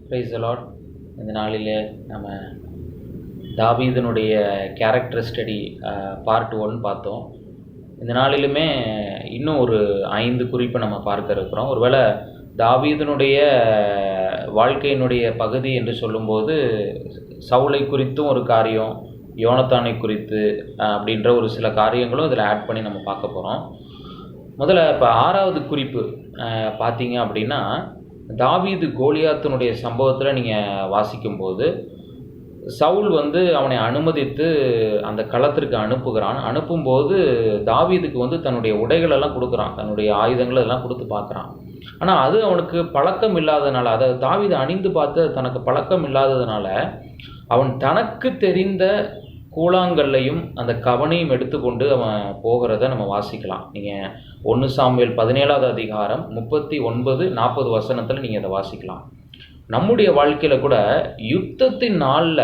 Praise the Lord. இந்த நாளிலே நம்ம தாவீதினுடைய கேரக்டர் ஸ்டடி பார்ட் 1 பார்த்தோம். இந்த நாளிலுமே இன்னும் ஒரு 5 குறிப்பை நம்ம பார்க்க இருக்கிறோம். ஒருவேளை தாவீதினுடைய வாழ்க்கையினுடைய பகுதி என்று சொல்லும்போது சவுலை குறித்தும் ஒரு காரியம், யோனத்தானை குறித்து அப்படின்ற ஒரு சில காரியங்களும் இதில் ஆட் பண்ணி நம்ம பார்க்க போகிறோம். முதல்ல இப்போ 6வது குறிப்பு பார்த்தீங்க அப்படின்னா, தாவீது கோலியாத்தினுடைய சம்பவத்தில் நீங்கள் வாசிக்கும்போது சவுல் அவனை அனுமதித்து அந்த களத்திற்கு அனுப்புகிறான். அனுப்பும்போது தாவீதுக்கு தன்னுடைய உடைகளெல்லாம் கொடுக்குறான், தன்னுடைய ஆயுதங்கள் எல்லாம் கொடுத்து பார்க்குறான். ஆனால் அது அவனுக்கு பழக்கம் இல்லாததுனால, அதை தாவீது அணிந்து பார்த்து தனக்கு பழக்கம் இல்லாததுனால அவன் தனக்கு தெரிந்த கூழாங்கல்லையும் அந்த கவனையும் எடுத்துக்கொண்டு அவன் போகிறத நம்ம வாசிக்கலாம். நீங்கள் 1 சாமுவேல் 17வது அதிகாரம் 39-40 வசனத்தில் நீங்கள் அதை வாசிக்கலாம். நம்முடைய வாழ்க்கையில் கூட யுத்தத்தின் நாளில்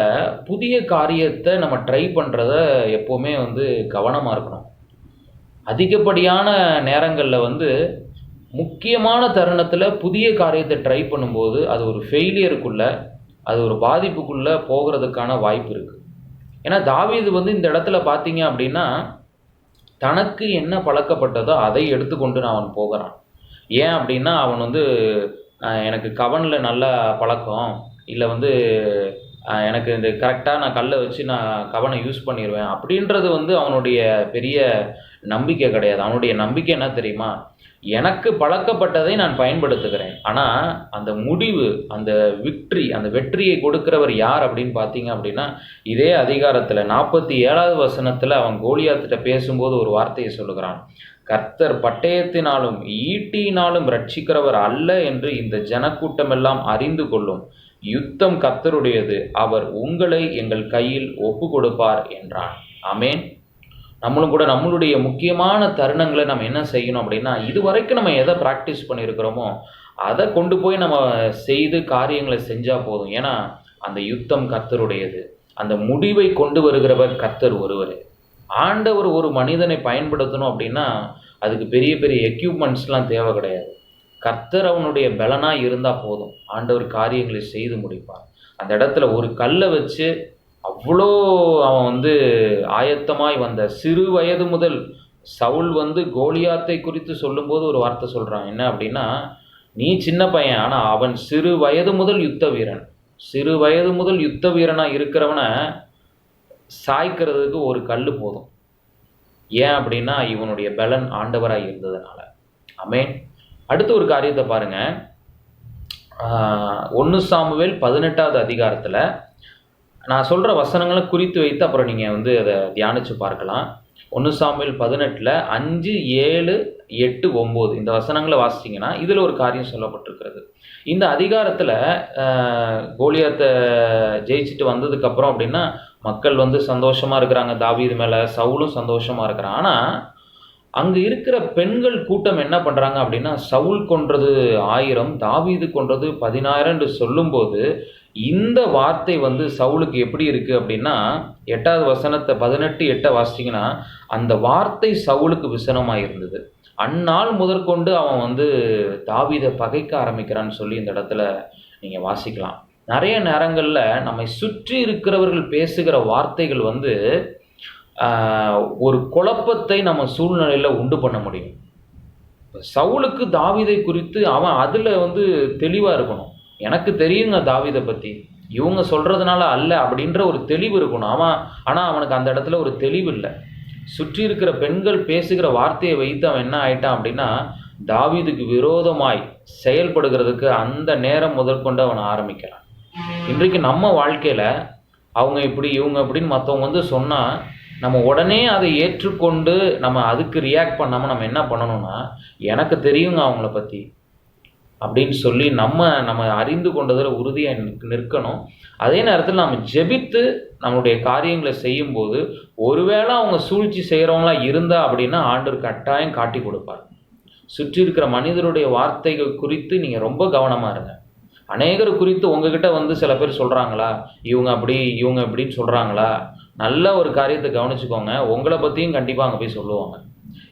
புதிய காரியத்தை நம்ம ட்ரை பண்ணுறத எப்போவுமே கவனமாக இருக்கணும். அதிகப்படியான நேரங்களில் முக்கியமான தருணத்தில் புதிய காரியத்தை ட்ரை பண்ணும்போது அது ஒரு ஃபெயிலியருக்குள்ளே, அது ஒரு பாதிப்புக்குள்ளே போகிறதுக்கான வாய்ப்பு இருக்குது. ஏன்னா தாவீது இந்த இடத்துல பார்த்தீங்க அப்படின்னா தனக்கு என்ன பழக்கப்பட்டதோ அதை எடுத்துக்கொண்டு அவன் போகிறான். ஏன் அப்படின்னா அவன் எனக்கு கவனில் நல்ல பழக்கம் இல்லை, எனக்கு இந்த கரெக்டாக நான் கல்லை வச்சு நான் கவனை யூஸ் பண்ணிடுவேன் அப்படின்றது அவனுடைய பெரிய நம்பிக்கை கிடையாது. அவனுடைய நம்பிக்கை என்ன தெரியுமா? எனக்கு பழக்கப்பட்டதை நான் பயன்படுத்துகிறேன். ஆனால் அந்த முடிவு, அந்த விக்ட்ரி, அந்த வெற்றியை கொடுக்கிறவர் யார் அப்படின்னு பார்த்தீங்க அப்படின்னா, இதே அதிகாரத்தில் 47வது வசனத்தில் அவன் கோலியாத்திட்ட பேசும்போது ஒரு வார்த்தையை சொல்லுகிறான். கர்த்தர் பட்டயத்தினாலும் ஈட்டினாலும் ரட்சிக்கிறவர் அல்ல என்று இந்த ஜனக்கூட்டமெல்லாம் அறிந்து கொள்ளும். யுத்தம் கர்த்தருடையது, அவர் உங்களை எங்கள் கையில் ஒப்பு கொடுப்பார் என்றான். ஆமேன். நம்மளும் கூட நம்மளுடைய முக்கியமான தருணங்களை நம்ம என்ன செய்யணும் அப்படின்னா, இதுவரைக்கும் நம்ம எதை ப்ராக்டிஸ் பண்ணியிருக்கிறோமோ அதை கொண்டு போய் நம்ம செய்து காரியங்களை செஞ்சால் போதும். ஏன்னா அந்த யுத்தம் கர்த்தருடையது, அந்த முடிவை கொண்டு வருகிறவர் கர்த்தர் ஒருவர். ஆண்டவர் ஒரு மனிதனை பயன்படுத்தணும் அப்படின்னா அதுக்கு பெரிய பெரிய எக்யூப்மெண்ட்ஸ்லாம் தேவை கிடையாது. கர்த்தர் அவனுடைய பலனாக இருந்தால் போதும், ஆண்டவர் காரியங்களை செய்து முடிப்பார். அந்த இடத்துல ஒரு கல்லை வச்சு அவ்வளோ அவன் ஆயத்தமாய் வந்த சிறு வயது முதல் சவுல் கோலியாத்தை குறித்து சொல்லும்போது ஒரு வார்த்தை சொல்கிறான். என்ன அப்படின்னா, நீ சின்ன பையன், ஆனால் அவன் சிறு வயது முதல் யுத்த வீரன். சிறு வயது முதல் யுத்த வீரனாக இருக்கிறவனை சாய்க்கிறதுக்கு ஒரு கல் போதும். ஏன் அப்படின்னா இவனுடைய பலன் ஆண்டவராக இருந்ததுனால. ஆமென். அடுத்த ஒரு காரியத்தை பாருங்கள். 1 சாமுவேல் 18வது அதிகாரத்தில் நான் சொல்கிற வசனங்களை குறித்து வைத்து அப்புறம் நீங்கள் அதை தியானித்து பார்க்கலாம். 1 சாமுவேல் 18 5, 7, 8, 9 இந்த வசனங்களை வாசிச்சிங்கன்னா இதில் ஒரு காரியம் சொல்லப்பட்டிருக்கிறது. இந்த அதிகாரத்தில் கோலியாத்தை ஜெயிச்சுட்டு வந்ததுக்கப்புறம் அப்படின்னா மக்கள் சந்தோஷமாக இருக்கிறாங்க தாவீது மேலே, சவுலும் சந்தோஷமாக இருக்கிறான். ஆனால் அங்கே இருக்கிற பெண்கள் கூட்டம் என்ன பண்ணுறாங்க அப்படின்னா, சவுல் கொன்றது 1000, தாவீது கொன்றது 10000 என்று சொல்லும்போது இந்த வார்த்தை சவுலுக்கு எப்படி இருக்குது அப்படின்னா, 8வது வசனத்தை 18:8 வாசிச்சிங்கன்னா அந்த வார்த்தை சவுலுக்கு விசனமாக இருந்தது. அந்நாள் முதற்கொண்டு அவன் தாவீதை பகைக்க ஆரம்பிக்கிறான்னு சொல்லி இந்த இடத்துல நீங்கள் வாசிக்கலாம். நிறைய நேரங்களில் நம்மை சுற்றி இருக்கிறவர்கள் பேசுகிற வார்த்தைகள் ஒரு குழப்பத்தை நம்ம சூழ்நிலையில் உண்டு பண்ண முடியும். சவுலுக்கு தாவீதை குறித்து அவன் அதில் தெளிவாக இருக்கணும். எனக்கு தெரியுங்க தாவீதை பற்றி, இவங்க சொல்கிறதுனால அல்ல அப்படின்ற ஒரு தெளிவு இருக்கணும். ஆனால் அவனுக்கு அந்த இடத்துல ஒரு தெளிவு இல்லை. சுற்றி இருக்கிற பெண்கள் பேசுகிற வார்த்தையை வைத்து அவன் என்ன ஆயிட்டான் அப்படின்னா தாவீதுக்கு விரோதமாய் செயல்படுகிறதுக்கு அந்த நேரம் முதற்கொண்டு அவன் ஆரம்பிக்கிறான். இன்றைக்கு நம்ம வாழ்க்கையில் அவங்க இப்படி இவங்க அப்படின்னு மற்றவங்க சொன்னால் நம்ம உடனே அதை ஏற்றுக்கொண்டு நம்ம அதுக்கு ரியாக்ட் பண்ணாமல் நம்ம என்ன பண்ணணும்னா, எனக்கு தெரியுங்க அவங்கள பற்றி அப்படின்னு சொல்லி நம்ம அறிந்து கொண்டதில் உறுதியாக நிற்கணும். அதே நேரத்தில் நம்ம ஜெபித்து நம்மளுடைய காரியங்களை செய்யும்போது ஒருவேளை அவங்க சூழ்ச்சி செய்கிறவங்களா இருந்தால் அப்படின்னா ஆண்டவர் கட்டாயம் காட்டி கொடுப்பார். சுற்றி இருக்கிற மனிதருடைய வார்த்தைகள் குறித்து நீங்கள் ரொம்ப கவனமாக இருங்க. அநேகர் குறித்து உங்ககிட்ட சில பேர் சொல்கிறாங்களா, இவங்க அப்படி இவங்க இப்படின்னு சொல்கிறாங்களா, நல்ல ஒரு காரியத்தை கவனிச்சுக்கோங்க. உங்களை பற்றியும் கண்டிப்பாக அங்கே போய் சொல்லுவாங்க.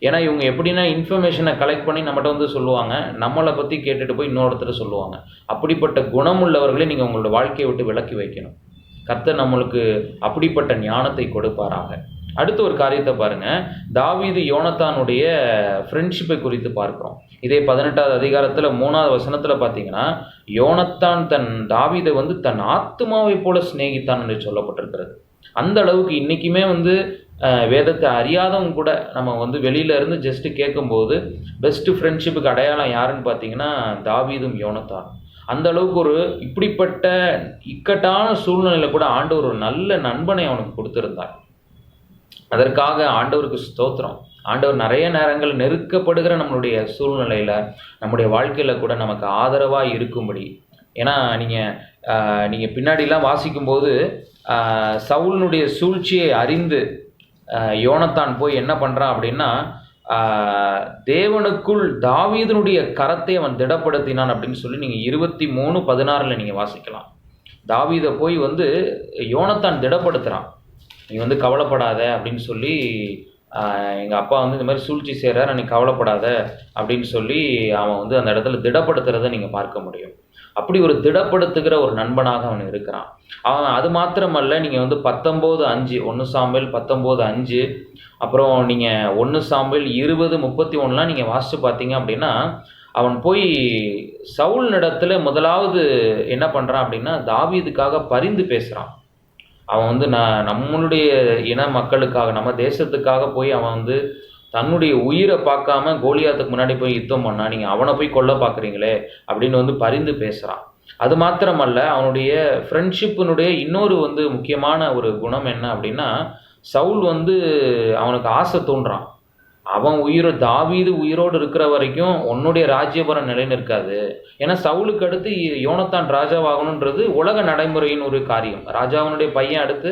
ஏன்னா இவங்க எப்படின்னா இன்ஃபர்மேஷனை கலெக்ட் பண்ணி நம்மகிட்ட வந்து சொல்லுவாங்க, நம்மளை பற்றி கேட்டுட்டு போய் இன்னொருத்தர் சொல்லுவாங்க. அப்படிப்பட்ட குணமுள்ளவர்களே நீங்கள் உங்களோட வாழ்க்கையை விட்டு விலக்கி வைக்கணும். கர்த்தர் நம்மளுக்கு அப்படிப்பட்ட ஞானத்தை கொடுப்பாராக. அடுத்த ஒரு காரியத்தை பாருங்க, தாவீது யோனத்தானுடைய ஃப்ரெண்ட்ஷிப்பை குறித்து பார்க்கிறோம். இதே 18வது அதிகாரத்தில் 3வது வசனத்தில் பார்த்தீங்கன்னா, யோனத்தான் தன் தாவீதை வந்து தன் ஆத்மாவை போல சிநேகித்தான் என்று சொல்லப்பட்டிருக்கிறது. அந்த அளவுக்கு இன்றைக்குமே வந்து வேதத்தை அறியாதவங்க கூட நம்ம வந்து வெளியில இருந்து ஜஸ்ட்டு கேட்கும்போது பெஸ்ட்டு ஃப்ரெண்ட்ஷிப்புக்கு அடையாளம் யாருன்னு பார்த்தீங்கன்னா தாவீதும் யோனத்தான். அந்த அளவுக்கு ஒரு இப்படிப்பட்ட இக்கட்டான சூழ்நிலையில் கூட ஆண்டவர் ஒரு நல்ல நண்பனை அவனுக்கு கொடுத்திருந்தார். அதற்காக ஆண்டவருக்கு ஸ்தோத்திரம். ஆண்டவர் நிறைய நேரங்கள் நெருக்கப்படுகிற நம்மளுடைய சூழ்நிலையில் நம்முடைய வாழ்க்கையில் கூட நமக்கு ஆதரவாக இருக்கும்படி. ஏன்னா நீங்கள் பின்னாடிலாம் வாசிக்கும்போது சவுலினுடைய சூழ்ச்சியை அறிந்து யோனத்தான் போய் என்ன பண்ணுறான் அப்படின்னா, தேவனுக்குள் தாவீதனுடைய கரத்தை அவன் திடப்படுத்தினான் அப்படின்னு சொல்லி நீங்கள் 23:16 நீங்கள் வாசிக்கலாம். தாவீதை போய் வந்து யோனத்தான் திடப்படுத்துகிறான். நீ வந்து கவலைப்படாத அப்படின்னு சொல்லி, எங்கள் அப்பா வந்து இந்த மாதிரி சூழ்ச்சி செய்கிறார், நீ கவலைப்படாத அப்படின்னு சொல்லி அவன் வந்து அந்த இடத்துல திடப்படுத்துறதை நீங்கள் பார்க்க முடியும். அப்படி ஒரு திடப்படுத்துகிற ஒரு நண்பனாக அவன் இருக்கிறான். அவன் அது மாத்திரமல்ல, நீங்கள் வந்து 19:5 1 சாமுவேல் 19:5 அப்புறம் நீங்கள் 1 சாமுவேல் 20:31 நீங்கள் வாசித்து பார்த்தீங்க அப்படின்னா, அவன் போய் சவுலினிடத்தில் முதலாவது என்ன பண்ணுறான் அப்படின்னா தாவீதுக்காக பரிந்து பேசுகிறான். அவன் வந்து நம்மளுடைய இன மக்களுக்காக நம்ம தேசத்துக்காக போய் அவன் வந்து தன்னுடைய உயிரை பார்க்காம கோலியாத்துக்கு முன்னாடி போய் யுத்தம் பண்ணா, நீங்கள் அவனை போய் கொல்ல பார்க்குறீங்களே அப்படின்னு வந்து பரிந்து பேசுகிறான். அது மாத்திரமல்ல, அவனுடைய ஃப்ரெண்ட்ஷிப்பினுடைய இன்னொரு வந்து முக்கியமான ஒரு குணம் என்ன அப்படின்னா, சவுல் வந்து அவனுக்கு ஆசை தோன்றான். அவன் தாவீது உயிரோடு இருக்கிற வரைக்கும் உன்னுடைய ராஜ்யபரம் நிலை நிற்காது. ஏன்னா சவுலுக்கு அடுத்து யோனத்தான் ராஜாவாகணுன்றது உலக நடைமுறையின் ஒரு காரியம். ராஜாவினுடைய பையன் அடுத்து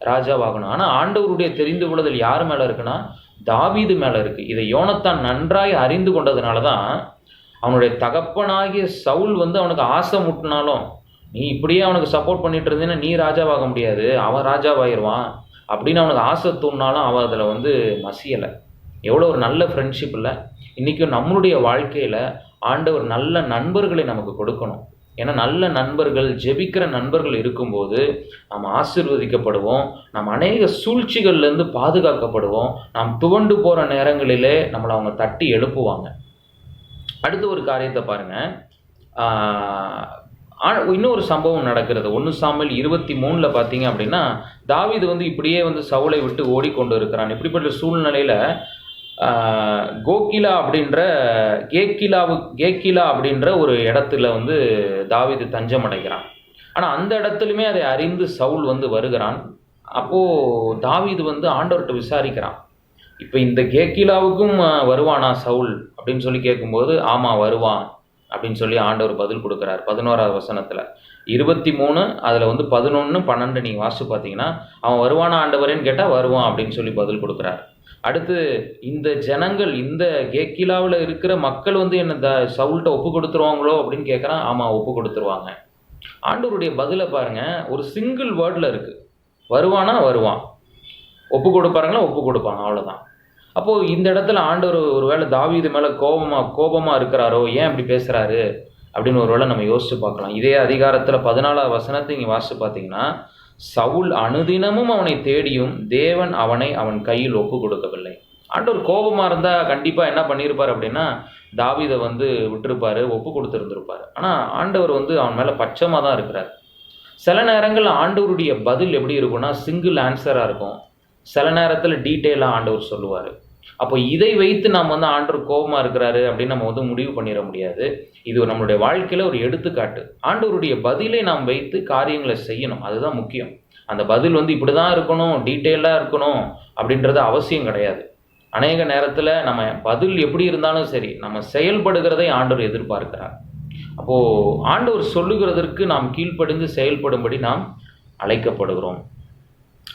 ராஜாவாகணும். ஆனால் ஆண்டவருடைய தெரிந்து கொள்ளுதல் யார் மேலே இருக்குன்னா தாவீது மேலே இருக்குது. இதை யோனத்தான் நன்றாய் அறிந்து கொண்டதுனால தான் அவனுடைய தகப்பனாகிய சவுல் வந்து அவனுக்கு ஆசை முட்டினாலும், நீ இப்படியே அவனுக்கு சப்போர்ட் பண்ணிட்டு இருந்தீங்கன்னா நீ ராஜாவாக முடியாது, அவன் ராஜாவாகிடுவான் அப்படின்னு அவனுக்கு ஆசை தூண்டினாலும் அவன் அதில் வந்து மசியலை. எவ்வளோ ஒரு நல்ல ஃப்ரெண்ட்ஷிப் இல்லை. இன்றைக்கும் நம்மளுடைய வாழ்க்கையில் ஆண்டவர் நல்ல நண்பர்களை நமக்கு கொடுக்கணும். ஏன்னா நல்ல நண்பர்கள், ஜெபிக்கிற நண்பர்கள் இருக்கும்போது நாம் ஆசீர்வதிக்கப்படுவோம். நாம் அநேக சூழ்ச்சிகள்லேருந்து பாதுகாக்கப்படுவோம். நாம் துவண்டு போகிற நேரங்களிலே நம்மளை அவங்க தட்டி எழுப்புவாங்க. அடுத்த ஒரு காரியத்தை பாருங்கள், இன்னொரு சம்பவம் நடக்கிறது. 1 சாமுவேல் 23 பார்த்தீங்க அப்படின்னா, தாவீது வந்து இப்படியே வந்து சவுலை விட்டு ஓடிக்கொண்டு இருக்கிறான். இப்படிப்பட்ட சூழ்நிலையில் கேக்கிலா அப்படின்ற ஒரு இடத்துல வந்து தாவீது தஞ்சம் அடைகிறான். ஆனால் அந்த இடத்துலையுமே அதை அறிந்து சவுல் வந்து வருகிறான். அப்போது தாவீது வந்து ஆண்டவர்கிட்ட விசாரிக்கிறான், இப்போ இந்த கேக்கிலாவுக்கும் வருவானா சவுல் அப்படின்னு சொல்லி கேட்கும்போது, ஆமாம் வருவான் அப்படின்னு சொல்லி ஆண்டவர் பதில் கொடுக்குறார். 11வது வசனத்தில் 23 அதில் வந்து 11, 12 நீங்கள் வாசித்து பார்த்தீங்கன்னா, அவன் வருவானா ஆண்டவரேன்னு கேட்டால் வருவான் அப்படின்னு சொல்லி பதில் கொடுக்குறார். அடுத்து இந்த ஜனங்கள், இந்த கேக்கிலாவில் இருக்கிற மக்கள் வந்து என்ன சவுல்கிட்ட ஒப்பு கொடுத்துருவாங்களோ அப்படின்னு கேட்குறான். ஆமாம் ஒப்பு கொடுத்துருவாங்க. ஆண்டவருடைய பதிலை பாருங்கள், ஒரு சிங்கிள் வேர்டில் இருக்குது. வருவானா வருவான், ஒப்பு கொடுப்பாருங்களா ஒப்பு கொடுப்பாங்க, அவ்வளோதான். அப்போது இந்த இடத்துல ஆண்டவர் ஒருவேளை தாவீது மேலே கோபமாக இருக்கிறாரோ, ஏன் இப்படி பேசுகிறாரு அப்படின்னு ஒருவேளை நம்ம யோசித்து பார்க்கலாம். இதே அதிகாரத்தில் 14வது வசனத்தை இங்கே வாசித்து பார்த்தீங்கன்னா, சவுல் அனுதினமும் அவனை தேடியும் தேவன் அவனை அவன் கையில் ஒப்பு கொடுக்கவில்லை. ஆண்டவர் கோபமாக இருந்தால் கண்டிப்பாக என்ன பண்ணியிருப்பார் அப்படின்னா தாவீதை வந்து விட்டுருப்பார், ஒப்பு கொடுத்துருந்துருப்பார். ஆனால் ஆண்டவர் வந்து அவன் மேலே பட்சமாக தான் இருக்கிறார். சில நேரங்களில் ஆண்டவருடைய பதில் எப்படி இருக்குன்னா சிங்கிள் ஆன்சராக இருக்கும். சில நேரத்தில் டீட்டெயிலாக ஆண்டவர் சொல்லுவார். அப்போ இதை வைத்து நாம் வந்து ஆண்டவர் கோபமாக இருக்கிறாரு அப்படின்னு நம்ம வந்து முடிவு பண்ணிட முடியாது. இது நம்மளுடைய வாழ்க்கையில் ஒரு எடுத்துக்காட்டு. ஆண்டவருடைய பதிலை நாம் வைத்து காரியங்களை செய்யணும், அதுதான் முக்கியம். அந்த பதில் வந்து இப்படி தான் இருக்கணும், டீட்டெயிலாக இருக்கணும் அப்படின்றது அவசியம் கிடையாது. அநேக நேரத்தில் நம்ம பதில் எப்படி இருந்தாலும் சரி, நம்ம செயல்படுகிறதை ஆண்டவர் எதிர்பார்க்கிறார். அப்போது ஆண்டவர் சொல்லுகிறதற்கு நாம் கீழ்ப்படிந்து செயல்படும்படி நாம் அழைக்கப்படுகிறோம்.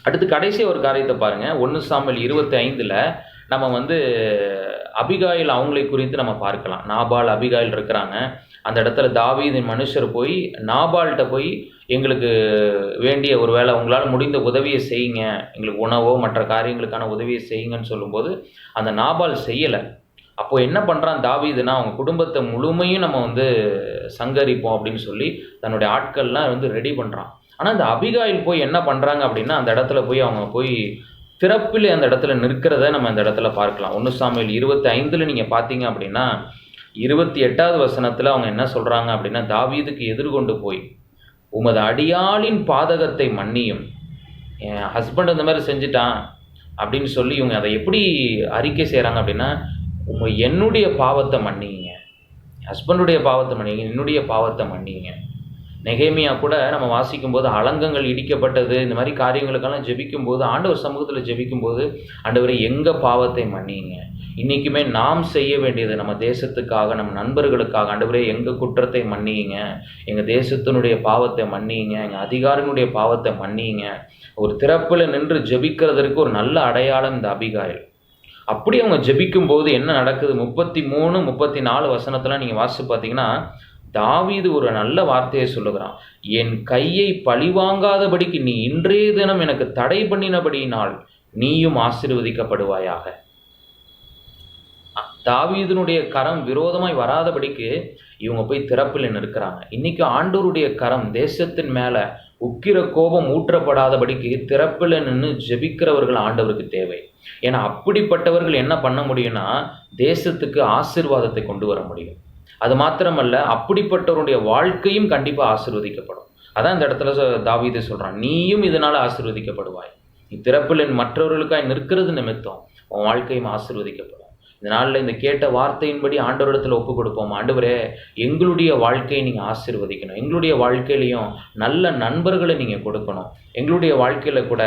அடுத்து கடைசி ஒரு காரியத்தை பாருங்கள், 1 சாமுவேல் 25 நம்ம வந்து அபிகாயில் அவங்களை குறித்து நம்ம பார்க்கலாம். நாபால் அபிகாயில் இருக்கிறாங்க. அந்த இடத்துல தாவீதின் மனுஷர் போய் நாபால்கிட்ட போய் எங்களுக்கு வேண்டிய ஒரு வேளை உங்களால் முடிந்த உதவியை செய்யுங்க, எங்களுக்கு உணவோ மற்ற காரியங்களுக்கான உதவியை செய்யுங்கன்னு சொல்லும்போது அந்த நாபால் செய்யலை. அப்போது என்ன பண்ணுறான் தாவீதுனா, அவங்க குடும்பத்தை முழுமையும் நம்ம சங்கரிப்போம் அப்படின்னு சொல்லி தன்னுடைய ஆட்கள்லாம் ரெடி பண்ணுறான். ஆனால் இந்த அபிகாயில் போய் என்ன பண்ணுறாங்க அப்படின்னா, அந்த இடத்துல போய் அவங்க போய் திறப்பில் அந்த இடத்துல நிற்கிறத நம்ம அந்த இடத்துல பார்க்கலாம். 1 சாமுவேல் 25 நீங்கள் பார்த்தீங்க அப்படின்னா 28வது வசனத்தில் அவங்க என்ன சொல்கிறாங்க அப்படின்னா, தாவீதுக்கு எதிர்கொண்டு போய் உமது அடியாளின் பாதகத்தை மன்னியும், என் ஹஸ்பண்ட் இந்த மாதிரி செஞ்சுட்டான் அப்படின்னு சொல்லி இவங்க அதை எப்படி அறிக்கை செய்கிறாங்க அப்படின்னா, என்னுடைய பாவத்தை மன்னிங்க, ஹஸ்பண்டுடைய பாவத்தை மன்னிங்க, என்னுடைய பாவத்தை மன்னிங்க. நெகேமியா கூட நம்ம வாசிக்கும்போது அலங்கங்கள் இடிக்கப்பட்டது இந்த மாதிரி காரியங்களுக்கெல்லாம் ஜெபிக்கும்போது, ஆண்டவர் சமூகத்தில் ஜெபிக்கும்போது, ஆண்டவரே எங்கள் பாவத்தை மன்னிங்க, இன்றைக்குமே நாம் செய்ய வேண்டியது நம்ம தேசத்துக்காக, நம்ம நண்பர்களுக்காக, ஆண்டவரே எங்கள் குற்றத்தை மன்னிங்க, எங்கள் தேசத்தினுடைய பாவத்தை மன்னிங்க, எங்கள் அதிகாரிகளுடைய பாவத்தை மன்னிங்க. ஒரு திறப்பில் நின்று ஜெபிக்கிறதற்கு ஒரு நல்ல அடையாளம் இந்த அபிகாயில். அப்படி அவங்க ஜெபிக்கும்போது என்ன நடக்குது, 33, 34 வசனத்தில் நீங்கள் வாசித்து பார்த்தீங்கன்னா, தாவீது ஒரு நல்ல வார்த்தையை சொல்லுகிறான். என் கையை பழிவாங்காதபடிக்கு நீ இன்றைய தினம் எனக்கு தடை பண்ணினபடியினால் நீயும் ஆசீர்வதிக்கப்படுவாயாக. தாவீதினுடைய கரம் விரோதமாய் வராதபடிக்கு இவங்க போய் திறப்பில் நிற்கிறாங்க. இன்னைக்கு ஆண்டவருடைய கரம் தேசத்தின் மேல உக்கிர கோபம் ஊற்றப்படாதபடிக்கு திறப்பில் நின்று ஜெபிக்கிறவர்கள் ஆண்டவருக்கு தேவை. ஏன்னா அப்படிப்பட்டவர்கள் என்ன பண்ண முடியும்னா, தேசத்துக்கு ஆசீர்வாதத்தை கொண்டு வர முடியும். அது மாத்திரமல்ல, அப்படிப்பட்டவருடைய வாழ்க்கையும் கண்டிப்பாக ஆசீர்வதிக்கப்படும். அதான் இந்த இடத்துல தாவீது சொல்கிறான், நீயும் இதனால் ஆசீர்வதிக்கப்படுவாய். நீ திறப்பில் மற்றவர்களுக்காய் நிற்கிறது நிமித்தம் உன் வாழ்க்கையும் ஆசீர்வதிக்கப்படும். இந்த நாளில் இந்த கேட்ட வார்த்தையின்படி ஆண்டவரிடத்தில் ஒப்பு கொடுப்போம். ஆண்டவரே, எங்களுடைய வாழ்க்கையை நீங்கள் ஆசீர்வதிக்கணும், எங்களுடைய வாழ்க்கையிலையும் நல்ல நண்பர்களை நீங்கள் கொடுக்கணும். எங்களுடைய வாழ்க்கையில் கூட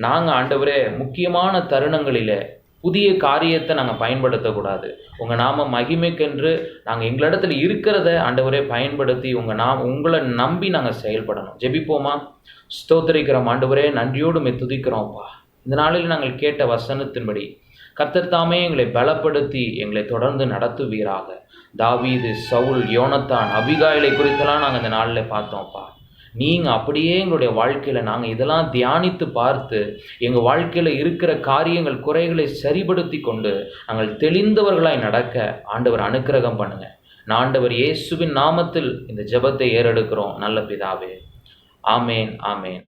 நாங்கள் ஆண்டவரே முக்கியமான தருணங்களில் புதிய காரியத்தை நாங்கள் பயன்படுத்தக்கூடாது. உங்கள் நாம மகிமைக்கென்று நாங்கள் எங்களிடத்துல இருக்கிறத ஆண்டவரே பயன்படுத்தி உங்களை நம்பி நாங்கள் செயல்படணும். ஜெபிப்போமா? ஸ்தோத்திரிக்கிறோம் ஆண்டவரே, நன்றியோடு துதிக்கிறோம்ப்பா. இந்த நாளில் நாங்கள் கேட்ட வசனத்தின்படி கர்த்தர் தாமே எங்களை பலப்படுத்தி எங்களை தொடர்ந்து நடத்துவீராக. தாவீது, சவுல், யோனத்தான், அபிகாயிலை குறித்தெல்லாம் நாங்கள் இந்த நாளில் பார்த்தோம்ப்பா. நீங்கள் அப்படியே எங்களுடைய வாழ்க்கையில் நாங்கள் இதெல்லாம் தியானித்து பார்த்து எங்கள் வாழ்க்கையில் இருக்கிற காரியங்கள் குறைகளை சரிபடுத்தி கொண்டு நாங்கள் தெளிந்தவர்களாய் நடக்க ஆண்டவர் அனுக்கிரகம் பண்ணுங்க. நான் ஆண்டவர் இயேசுவின் நாமத்தில் இந்த ஜெபத்தை ஏறெடுக்கிறோம் நல்ல பிதாவே. ஆமேன், ஆமேன்.